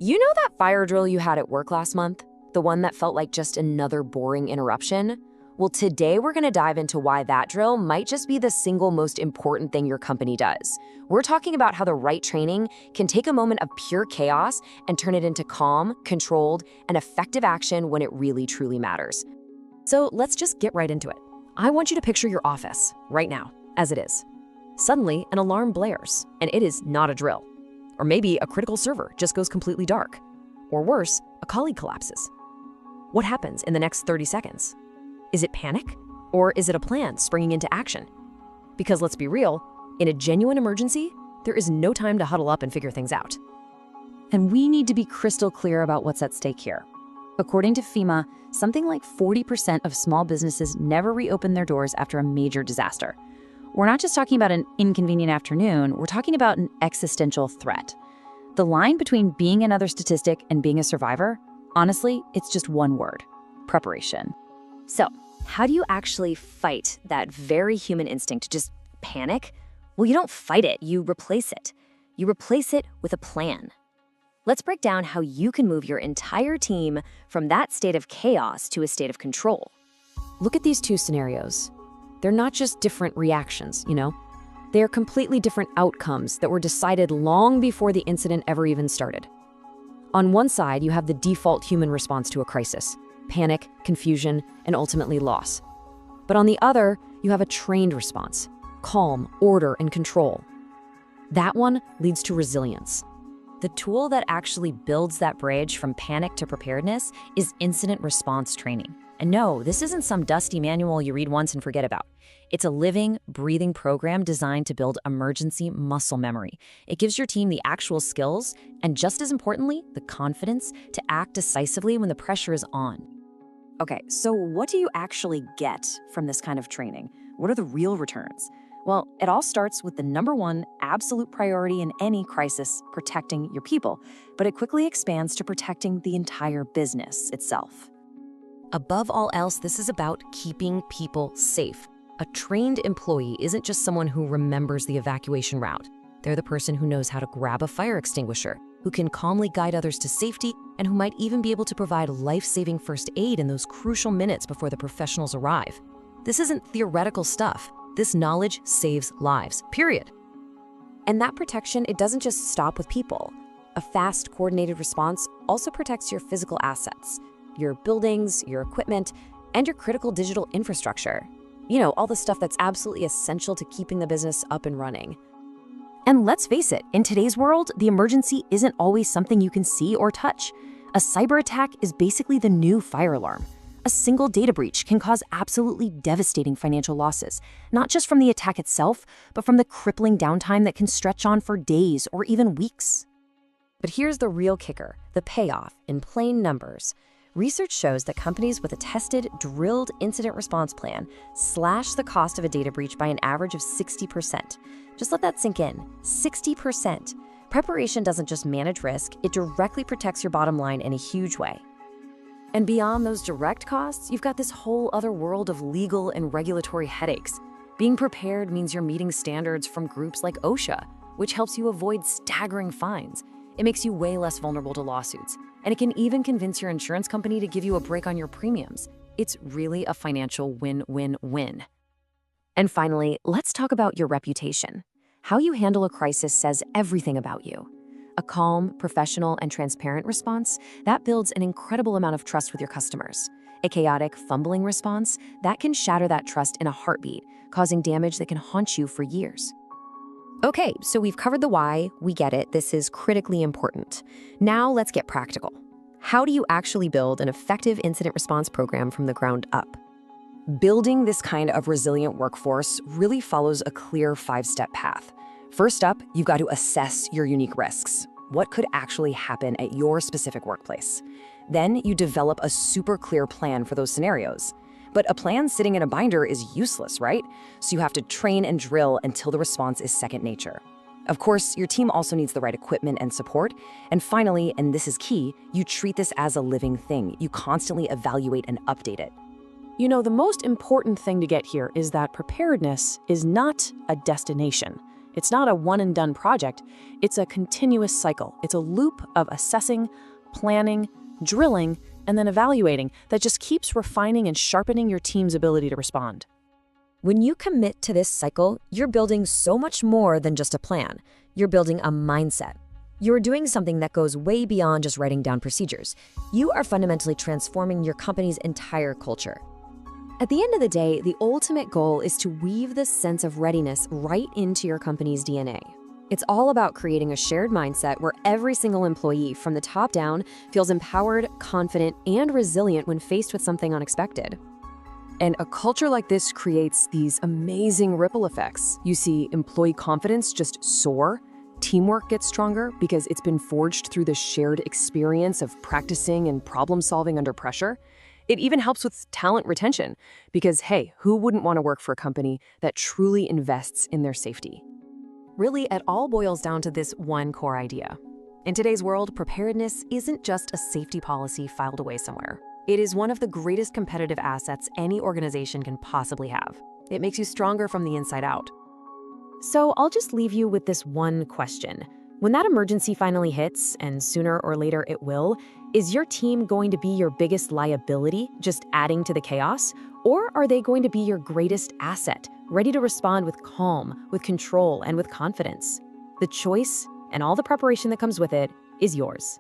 You know that fire drill you had at work last month? The one that felt like just another boring interruption? Well, today we're gonna dive into why that drill might just be the single most important thing your company does. We're talking about how the right training can take a moment of pure chaos and turn it into calm, controlled, and effective action when it really truly matters. So let's just get right into it. I want you to picture your office, right now, as it is. Suddenly, an alarm blares, and it is not a drill. Or maybe a critical server just goes completely dark. Or worse, a colleague collapses. What happens in the next 30 seconds? Is it panic? Or is it a plan springing into action? Because let's be real, in a genuine emergency, there is no time to huddle up and figure things out. And we need to be crystal clear about what's at stake here. According to FEMA, something like 40% of small businesses never reopen their doors after a major disaster. We're not just talking about an inconvenient afternoon, we're talking about an existential threat. The line between being another statistic and being a survivor, honestly, it's just one word: preparation. So, how do you actually fight that very human instinct to just panic? Well, you don't fight it, you replace it. You replace it with a plan. Let's break down how you can move your entire team from that state of chaos to a state of control. Look at these two scenarios. They're not just different reactions, you know? They are completely different outcomes that were decided long before the incident ever even started. On one side, you have the default human response to a crisis: panic, confusion, and ultimately loss. But on the other, you have a trained response: calm, order, and control. That one leads to resilience. The tool that actually builds that bridge from panic to preparedness is incident response training. And no, this isn't some dusty manual you read once and forget about. It's a living, breathing program designed to build emergency muscle memory. It gives your team the actual skills and, just as importantly, the confidence to act decisively when the pressure is on. Okay, so what do you actually get from this kind of training? What are the real returns? Well, it all starts with the number one absolute priority in any crisis: protecting your people. But it quickly expands to protecting the entire business itself. Above all else, this is about keeping people safe. A trained employee isn't just someone who remembers the evacuation route. They're the person who knows how to grab a fire extinguisher, who can calmly guide others to safety, and who might even be able to provide life-saving first aid in those crucial minutes before the professionals arrive. This isn't theoretical stuff. This knowledge saves lives, period. And that protection, it doesn't just stop with people. A fast, coordinated response also protects your physical assets: your buildings, your equipment, and your critical digital infrastructure. You know, all the stuff that's absolutely essential to keeping the business up and running. And let's face it, in today's world, the emergency isn't always something you can see or touch. A cyber attack is basically the new fire alarm. A single data breach can cause absolutely devastating financial losses, not just from the attack itself, but from the crippling downtime that can stretch on for days or even weeks. But here's the real kicker: the payoff in plain numbers. Research shows that companies with a tested, drilled incident response plan slash the cost of a data breach by an average of 60%. Just let that sink in. 60%. Preparation doesn't just manage risk, it directly protects your bottom line in a huge way. And beyond those direct costs, you've got this whole other world of legal and regulatory headaches. Being prepared means you're meeting standards from groups like OSHA, which helps you avoid staggering fines. It makes you way less vulnerable to lawsuits. And it can even convince your insurance company to give you a break on your premiums. It's really a financial win-win-win. And finally, let's talk about your reputation. How you handle a crisis says everything about you. A calm, professional, and transparent response, that builds an incredible amount of trust with your customers. A chaotic, fumbling response, that can shatter that trust in a heartbeat, causing damage that can haunt you for years. Okay, so we've covered the why, we get it, this is critically important. Now let's get practical. How do you actually build an effective incident response program from the ground up? Building this kind of resilient workforce really follows a clear 5-step path. First up, you've got to assess your unique risks. What could actually happen at your specific workplace? Then you develop a super clear plan for those scenarios. But a plan sitting in a binder is useless, right? So you have to train and drill until the response is second nature. Of course, your team also needs the right equipment and support. And finally, and this is key, you treat this as a living thing. You constantly evaluate and update it. You know, the most important thing to get here is that preparedness is not a destination. It's not a one-and-done project. It's a continuous cycle. It's a loop of assessing, planning, drilling, and then evaluating that just keeps refining and sharpening your team's ability to respond. When you commit to this cycle, you're building so much more than just a plan. You're building a mindset. You're doing something that goes way beyond just writing down procedures. You are fundamentally transforming your company's entire culture. At the end of the day, the ultimate goal is to weave this sense of readiness right into your company's DNA. It's all about creating a shared mindset where every single employee from the top down feels empowered, confident, and resilient when faced with something unexpected. And a culture like this creates these amazing ripple effects. You see employee confidence just soar. Teamwork gets stronger because it's been forged through the shared experience of practicing and problem solving under pressure. It even helps with talent retention because, hey, who wouldn't want to work for a company that truly invests in their safety? Really, it all boils down to this one core idea. In today's world, preparedness isn't just a safety policy filed away somewhere. It is one of the greatest competitive assets any organization can possibly have. It makes you stronger from the inside out. So I'll just leave you with this one question. When that emergency finally hits, and sooner or later it will, is your team going to be your biggest liability, just adding to the chaos? Or are they going to be your greatest asset, ready to respond with calm, with control, and with confidence? The choice, and all the preparation that comes with it, is yours.